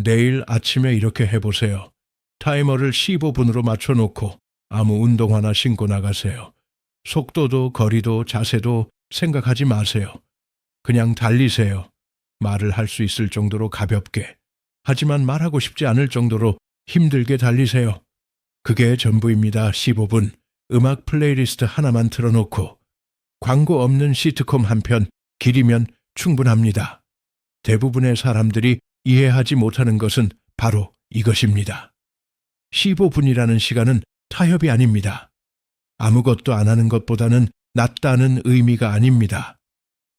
내일 아침에 이렇게 해보세요. 타이머를 15분으로 맞춰놓고 아무 운동화나 신고 나가세요. 속도도 거리도 자세도 생각하지 마세요. 그냥 달리세요. 말을 할 수 있을 정도로 가볍게, 하지만 말하고 싶지 않을 정도로 힘들게 달리세요. 그게 전부입니다. 15분. 음악 플레이리스트 하나만 틀어놓고 광고 없는 시트콤 한 편 길이면 충분합니다. 대부분의 사람들이 이해하지 못하는 것은 바로 이것입니다. 15분이라는 시간은 타협이 아닙니다. 아무것도 안 하는 것보다는 낫다는 의미가 아닙니다.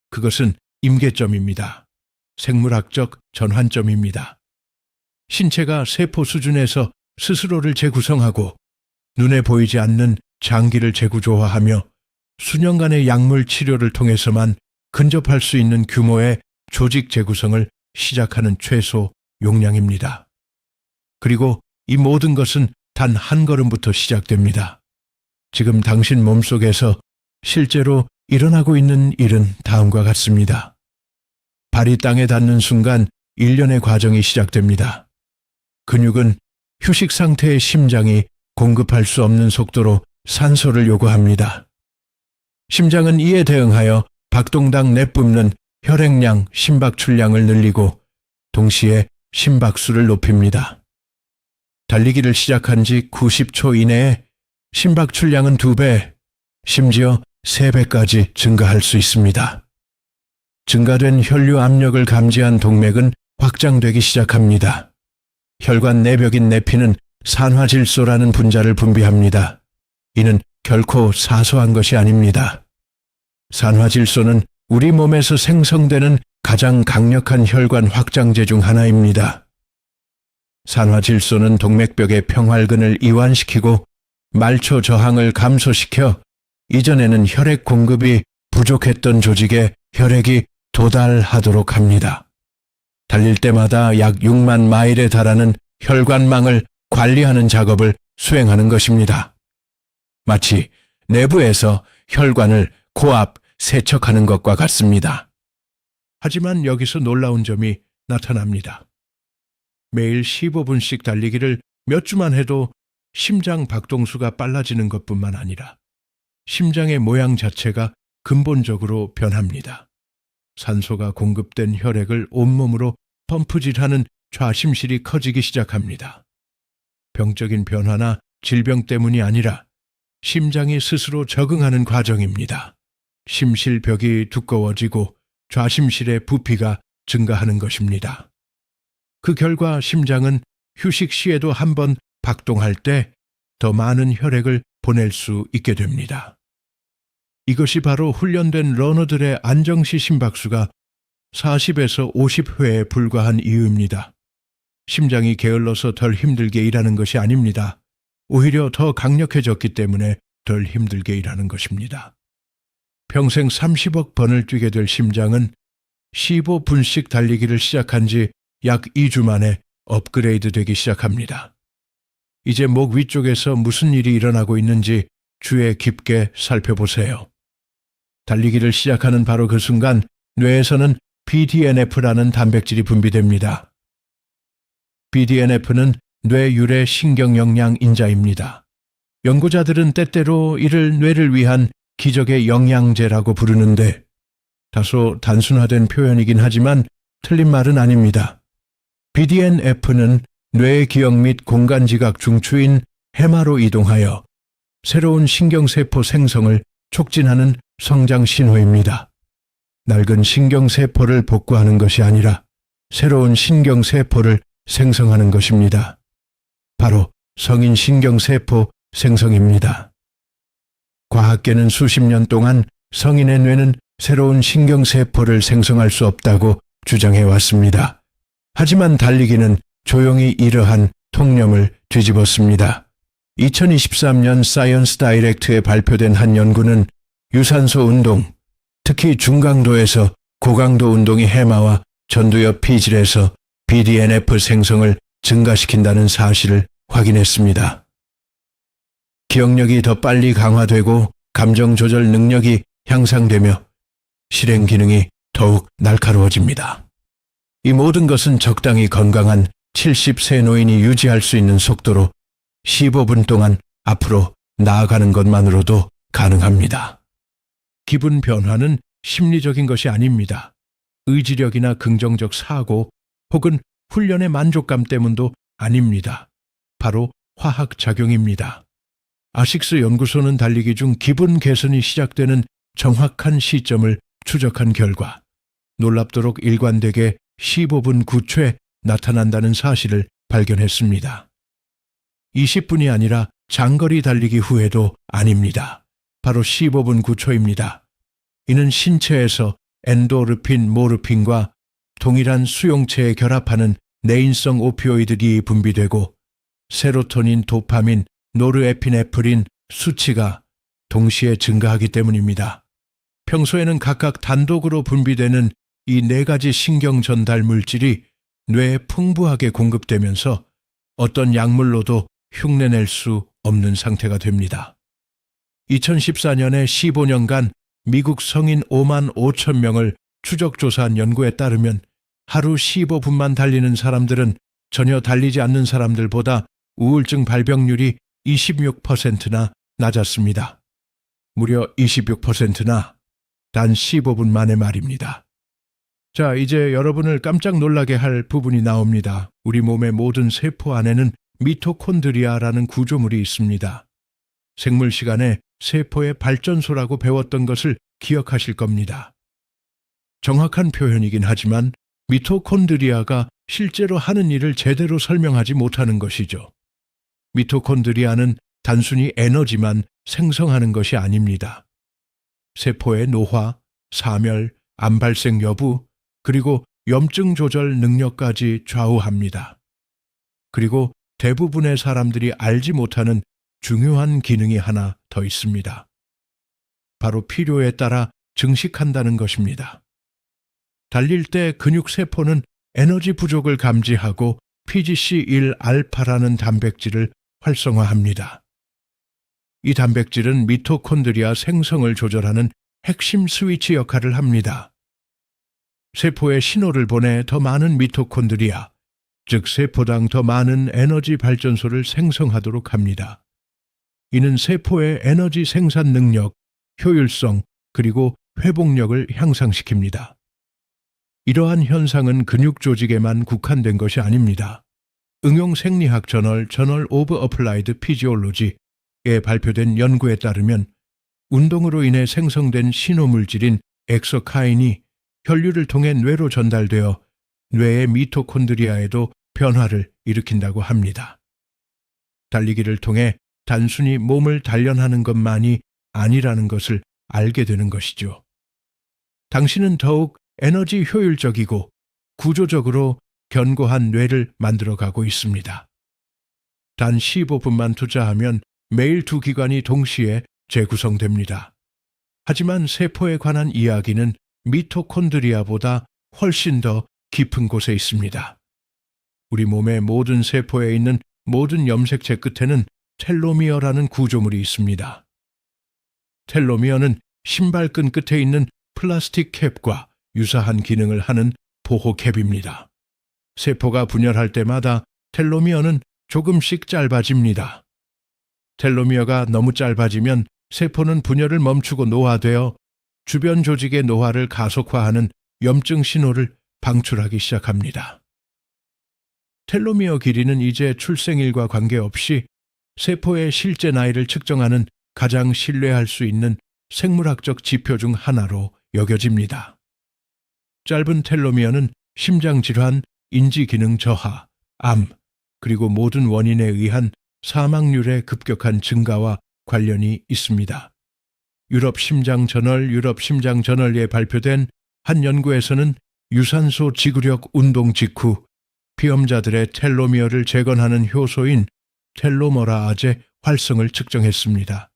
그것은 임계점입니다. 생물학적 전환점입니다. 신체가 세포 수준에서 스스로를 재구성하고 눈에 보이지 않는 장기를 재구조화하며 수년간의 약물 치료를 통해서만 근접할 수 있는 규모의 조직 재구성을 시작하는 최소 용량입니다. 그리고 이 모든 것은 단 한 걸음부터 시작됩니다. 지금 당신 몸속에서 실제로 일어나고 있는 일은 다음과 같습니다. 발이 땅에 닿는 순간 일련의 과정이 시작됩니다. 근육은 휴식 상태의 심장이 공급할 수 없는 속도로 산소를 요구합니다. 심장은 이에 대응하여 박동당 내뿜는 혈액량, 심박출량을 늘리고 동시에 심박수를 높입니다. 달리기를 시작한 지 90초 이내에 심박출량은 2배, 심지어 3배까지 증가할 수 있습니다. 증가된 혈류 압력을 감지한 동맥은 확장되기 시작합니다. 혈관 내벽인 내피는 산화질소라는 분자를 분비합니다. 이는 결코 사소한 것이 아닙니다. 산화질소는 우리 몸에서 생성되는 가장 강력한 혈관 확장제 중 하나입니다. 산화질소는 동맥벽의 평활근을 이완시키고 말초 저항을 감소시켜 이전에는 혈액 공급이 부족했던 조직에 혈액이 도달하도록 합니다. 달릴 때마다 약 6만 마일에 달하는 혈관망을 관리하는 작업을 수행하는 것입니다. 마치 내부에서 혈관을 코앞 세척하는 것과 같습니다. 하지만 여기서 놀라운 점이 나타납니다. 매일 15분씩 달리기를 몇 주만 해도 심장 박동수가 빨라지는 것뿐만 아니라 심장의 모양 자체가 근본적으로 변합니다. 산소가 공급된 혈액을 온몸으로 펌프질하는 좌심실이 커지기 시작합니다. 병적인 변화나 질병 때문이 아니라 심장이 스스로 적응하는 과정입니다. 심실벽이 두꺼워지고 좌심실의 부피가 증가하는 것입니다. 그 결과 심장은 휴식 시에도 한번 박동할 때 더 많은 혈액을 보낼 수 있게 됩니다. 이것이 바로 훈련된 러너들의 안정시 심박수가 40에서 50회에 불과한 이유입니다. 심장이 게을러서 덜 힘들게 일하는 것이 아닙니다. 오히려 더 강력해졌기 때문에 덜 힘들게 일하는 것입니다. 평생 30억 번을 뛰게 될 심장은 15분씩 달리기를 시작한 지 약 2주 만에 업그레이드 되기 시작합니다. 이제 목 위쪽에서 무슨 일이 일어나고 있는지 주의 깊게 살펴보세요. 달리기를 시작하는 바로 그 순간 뇌에서는 BDNF라는 단백질이 분비됩니다. BDNF는 뇌 유래 신경영양 인자입니다. 연구자들은 때때로 이를 뇌를 위한 기적의 영양제라고 부르는데 다소 단순화된 표현이긴 하지만 틀린 말은 아닙니다. BDNF는 뇌의 기억 및 공간지각 중추인 해마로 이동하여 새로운 신경세포 생성을 촉진하는 성장 신호입니다. 낡은 신경세포를 복구하는 것이 아니라 새로운 신경세포를 생성하는 것입니다. 바로 성인 신경세포 생성입니다. 과학계는 수십 년 동안 성인의 뇌는 새로운 신경세포를 생성할 수 없다고 주장해 왔습니다. 하지만 달리기는 조용히 이러한 통념을 뒤집었습니다. 2023년 사이언스 다이렉트에 발표된 한 연구는 유산소 운동, 특히 중강도에서 고강도 운동이 해마와 전두엽 피질에서 BDNF 생성을 증가시킨다는 사실을 확인했습니다. 기억력이 더 빨리 강화되고 감정 조절 능력이 향상되며 실행 기능이 더욱 날카로워집니다. 이 모든 것은 적당히 건강한 70세 노인이 유지할 수 있는 속도로 15분 동안 앞으로 나아가는 것만으로도 가능합니다. 기분 변화는 심리적인 것이 아닙니다. 의지력이나 긍정적 사고 혹은 훈련의 만족감 때문도 아닙니다. 바로 화학작용입니다. 아식스 연구소는 달리기 중 기분 개선이 시작되는 정확한 시점을 추적한 결과 놀랍도록 일관되게 15분 9초에 나타난다는 사실을 발견했습니다. 20분이 아니라 장거리 달리기 후에도 아닙니다. 바로 15분 9초입니다. 이는 신체에서 엔도르핀, 모르핀과 동일한 수용체에 결합하는 내인성 오피오이드이 분비되고 세로토닌, 도파민, 노르에피네프린 수치가 동시에 증가하기 때문입니다. 평소에는 각각 단독으로 분비되는 이 네 가지 신경 전달 물질이 뇌에 풍부하게 공급되면서 어떤 약물로도 흉내낼 수 없는 상태가 됩니다. 2014년에 15년간 미국 성인 5만 5천 명을 추적조사한 연구에 따르면 하루 15분만 달리는 사람들은 전혀 달리지 않는 사람들보다 우울증 발병률이 26%나 낮았습니다. 무려 26%나 단 15분 만에 말입니다. 자, 이제 여러분을 깜짝 놀라게 할 부분이 나옵니다. 우리 몸의 모든 세포 안에는 미토콘드리아라는 구조물이 있습니다. 생물 시간에 세포의 발전소라고 배웠던 것을 기억하실 겁니다. 정확한 표현이긴 하지만 미토콘드리아가 실제로 하는 일을 제대로 설명하지 못하는 것이죠. 미토콘드리아는 단순히 에너지만 생성하는 것이 아닙니다. 세포의 노화, 사멸, 암 발생 여부, 그리고 염증 조절 능력까지 좌우합니다. 그리고 대부분의 사람들이 알지 못하는 중요한 기능이 하나 더 있습니다. 바로 필요에 따라 증식한다는 것입니다. 달릴 때 근육세포는 에너지 부족을 감지하고 PGC1알파라는 단백질을 활성화합니다. 이 단백질은 미토콘드리아 생성을 조절하는 핵심 스위치 역할을 합니다. 세포에 신호를 보내 더 많은 미토콘드리아, 즉 세포당 더 많은 에너지 발전소를 생성하도록 합니다. 이는 세포의 에너지 생산 능력, 효율성, 그리고 회복력을 향상시킵니다. 이러한 현상은 근육 조직에만 국한된 것이 아닙니다. 응용생리학 저널 오브 어플라이드 피지올로지에 발표된 연구에 따르면 운동으로 인해 생성된 신호물질인 엑소카인이 혈류를 통해 뇌로 전달되어 뇌의 미토콘드리아에도 변화를 일으킨다고 합니다. 달리기를 통해 단순히 몸을 단련하는 것만이 아니라는 것을 알게 되는 것이죠. 당신은 더욱 에너지 효율적이고 구조적으로 견고한 뇌를 만들어가고 있습니다. 단 15분만 투자하면 매일 두 기관이 동시에 재구성됩니다. 하지만 세포에 관한 이야기는 미토콘드리아보다 훨씬 더 깊은 곳에 있습니다. 우리 몸의 모든 세포에 있는 모든 염색체 끝에는 텔로미어라는 구조물이 있습니다. 텔로미어는 신발끈 끝에 있는 플라스틱 캡과 유사한 기능을 하는 보호캡입니다. 세포가 분열할 때마다 텔로미어는 조금씩 짧아집니다. 텔로미어가 너무 짧아지면 세포는 분열을 멈추고 노화되어 주변 조직의 노화를 가속화하는 염증 신호를 방출하기 시작합니다. 텔로미어 길이는 이제 출생일과 관계없이 세포의 실제 나이를 측정하는 가장 신뢰할 수 있는 생물학적 지표 중 하나로 여겨집니다. 짧은 텔로미어는 심장질환, 인지기능 저하, 암, 그리고 모든 원인에 의한 사망률의 급격한 증가와 관련이 있습니다. 유럽 심장저널에 발표된 한 연구에서는 유산소 지구력 운동 직후 피험자들의 텔로미어를 재건하는 효소인 텔로머라아제 활성을 측정했습니다.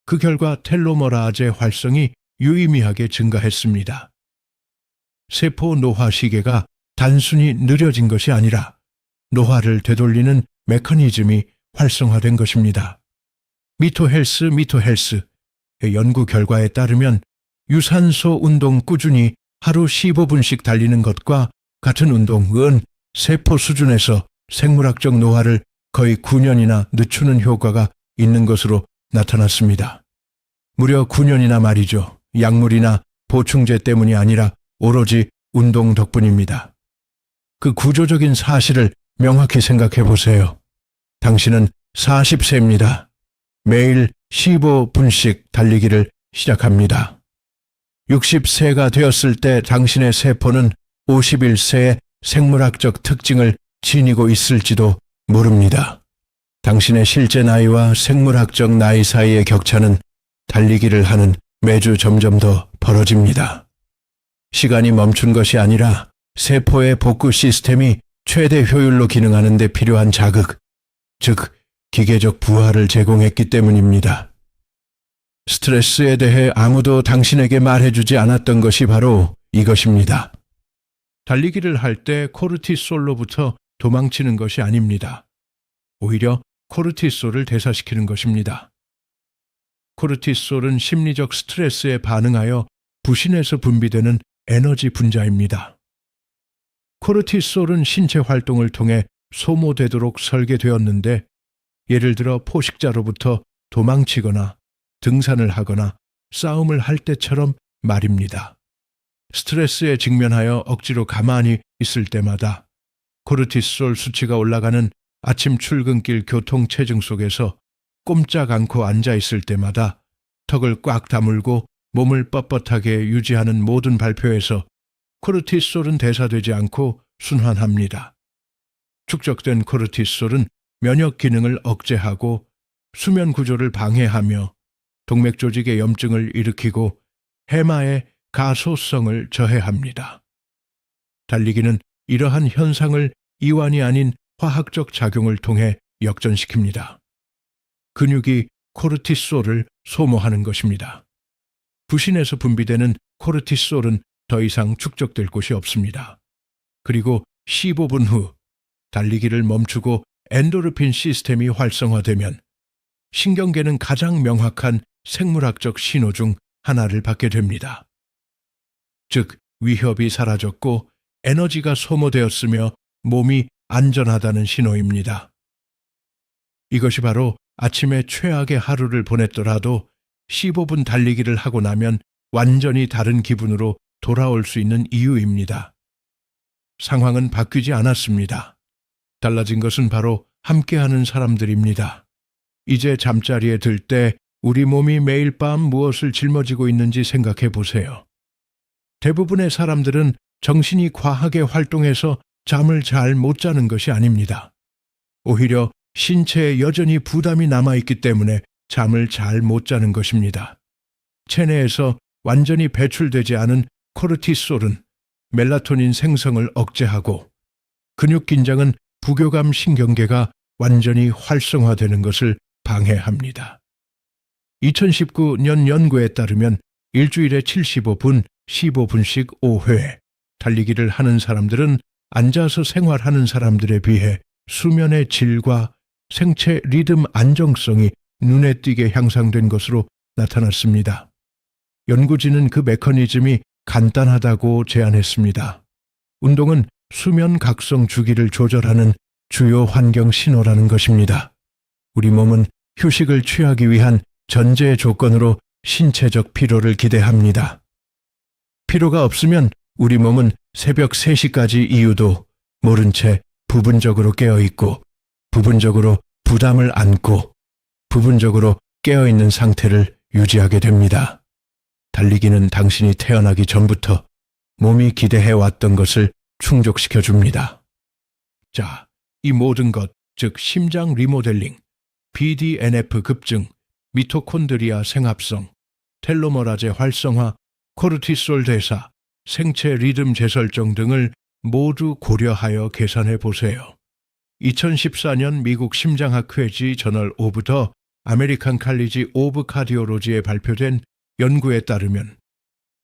그 결과 텔로머라아제 활성이 유의미하게 증가했습니다. 세포 노화 시계가 단순히 느려진 것이 아니라 노화를 되돌리는 메커니즘이 활성화된 것입니다. 미토헬스의 연구 결과에 따르면 유산소 운동 꾸준히 하루 15분씩 달리는 것과 같은 운동은 세포 수준에서 생물학적 노화를 거의 9년이나 늦추는 효과가 있는 것으로 나타났습니다. 무려 9년이나 말이죠. 약물이나 보충제 때문이 아니라 오로지 운동 덕분입니다. 그 구조적인 사실을 명확히 생각해 보세요. 당신은 40세입니다. 매일 15분씩 달리기를 시작합니다. 60세가 되었을 때 당신의 세포는 51세의 생물학적 특징을 지니고 있을지도 모릅니다. 당신의 실제 나이와 생물학적 나이 사이의 격차는 달리기를 하는 매주 점점 더 벌어집니다. 시간이 멈춘 것이 아니라 세포의 복구 시스템이 최대 효율로 기능하는 데 필요한 자극, 즉 기계적 부하를 제공했기 때문입니다. 스트레스에 대해 아무도 당신에게 말해주지 않았던 것이 바로 이것입니다. 달리기를 할 때 코르티솔로부터 도망치는 것이 아닙니다. 오히려 코르티솔을 대사시키는 것입니다. 코르티솔은 심리적 스트레스에 반응하여 부신에서 분비되는 에너지 분자입니다. 코르티솔은 신체 활동을 통해 소모되도록 설계되었는데 예를 들어 포식자로부터 도망치거나 등산을 하거나 싸움을 할 때처럼 말입니다. 스트레스에 직면하여 억지로 가만히 있을 때마다 코르티솔 수치가 올라가는 아침 출근길 교통체증 속에서 꼼짝 않고 앉아 있을 때마다 턱을 꽉 다물고 몸을 뻣뻣하게 유지하는 모든 발표에서 코르티솔은 대사되지 않고 순환합니다. 축적된 코르티솔은 면역 기능을 억제하고 수면 구조를 방해하며 동맥 조직의 염증을 일으키고 해마의 가소성을 저해합니다. 달리기는 이러한 현상을 이완이 아닌 화학적 작용을 통해 역전시킵니다. 근육이 코르티솔을 소모하는 것입니다. 부신에서 분비되는 코르티솔은 더 이상 축적될 곳이 없습니다. 그리고 15분 후 달리기를 멈추고 엔도르핀 시스템이 활성화되면 신경계는 가장 명확한 생물학적 신호 중 하나를 받게 됩니다. 즉, 위협이 사라졌고 에너지가 소모되었으며 몸이 안전하다는 신호입니다. 이것이 바로 아침에 최악의 하루를 보냈더라도 15분 달리기를 하고 나면 완전히 다른 기분으로 돌아올 수 있는 이유입니다. 상황은 바뀌지 않았습니다. 달라진 것은 바로 함께하는 사람들입니다. 이제 잠자리에 들 때 우리 몸이 매일 밤 무엇을 짊어지고 있는지 생각해 보세요. 대부분의 사람들은 정신이 과하게 활동해서 잠을 잘 못 자는 것이 아닙니다. 오히려 신체에 여전히 부담이 남아있기 때문에 잠을 잘 못 자는 것입니다. 체내에서 완전히 배출되지 않은 코르티솔은 멜라토닌 생성을 억제하고 근육 긴장은 부교감 신경계가 완전히 활성화되는 것을 방해합니다. 2019년 연구에 따르면 일주일에 75분, 15분씩 5회 달리기를 하는 사람들은 앉아서 생활하는 사람들에 비해 수면의 질과 생체 리듬 안정성이 눈에 띄게 향상된 것으로 나타났습니다. 연구진은 그 메커니즘이 간단하다고 제안했습니다. 운동은 수면 각성 주기를 조절하는 주요 환경 신호라는 것입니다. 우리 몸은 휴식을 취하기 위한 전제 조건으로 신체적 피로를 기대합니다. 피로가 없으면 우리 몸은 새벽 3시까지 이유도 모른 채 부분적으로 깨어있고 부분적으로 부담을 안고 부분적으로 깨어있는 상태를 유지하게 됩니다. 달리기는 당신이 태어나기 전부터 몸이 기대해왔던 것을 충족시켜줍니다. 자, 이 모든 것, 즉 심장 리모델링, BDNF 급증, 미토콘드리아 생합성, 텔로머라제 활성화, 코르티솔 대사, 생체 리듬 재설정 등을 모두 고려하여 계산해 보세요. 2014년 미국 심장학회지 저널 오브 더 아메리칸 칼리지 오브 카디올로지에 발표된 연구에 따르면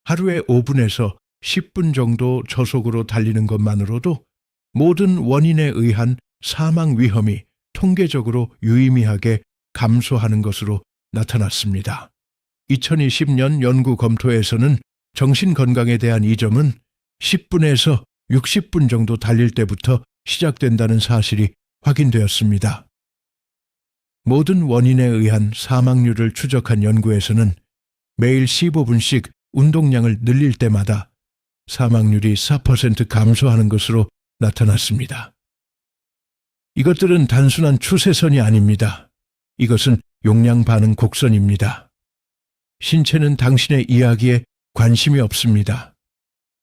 하루에 5분에서 10분 정도 저속으로 달리는 것만으로도 모든 원인에 의한 사망 위험이 통계적으로 유의미하게 감소하는 것으로 나타났습니다. 2020년 연구 검토에서는 정신건강에 대한 이 점은 10분에서 60분 정도 달릴 때부터 시작된다는 사실이 확인되었습니다. 모든 원인에 의한 사망률을 추적한 연구에서는 매일 15분씩 운동량을 늘릴 때마다 사망률이 4% 감소하는 것으로 나타났습니다. 이것들은 단순한 추세선이 아닙니다. 이것은 용량 반응 곡선입니다. 신체는 당신의 이야기에 관심이 없습니다.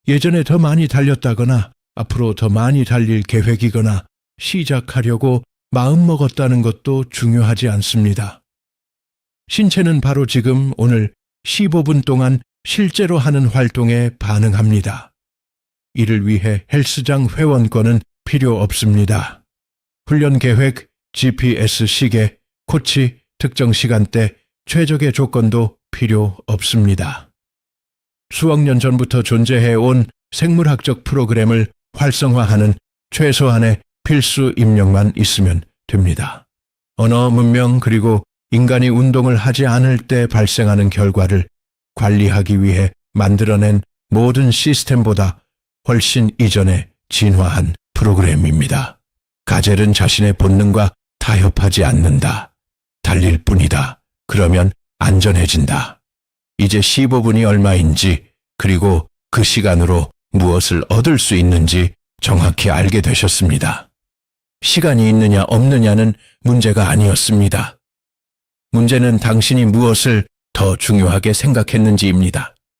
예전에 더 많이 달렸다거나 앞으로 더 많이 달릴 계획이거나 시작하려고 마음먹었다는 것도 중요하지 않습니다. 신체는 바로 지금 오늘 15분 동안 실제로 하는 활동에 반응합니다. 이를 위해 헬스장 회원권은 필요 없습니다. 훈련 계획, GPS 시계, 코치, 특정 시간대, 최적의 조건도 필요 없습니다. 수억 년 전부터 존재해온 생물학적 프로그램을 활성화하는 최소한의 필수 입력만 있으면 됩니다. 언어, 문명, 그리고 인간이 운동을 하지 않을 때 발생하는 결과를 관리하기 위해 만들어낸 모든 시스템보다 훨씬 이전에 진화한 프로그램입니다. 가젤은 자신의 본능과 타협하지 않는다. 달릴 뿐이다. 그러면 안전해진다. 이제 15분이 얼마인지, 그리고 그 시간으로 무엇을 얻을 수 있는지 정확히 알게 되셨습니다. 시간이 있느냐 없느냐는 문제가 아니었습니다. 문제는 당신이 무엇을 더 중요하게 생각했는지입니다.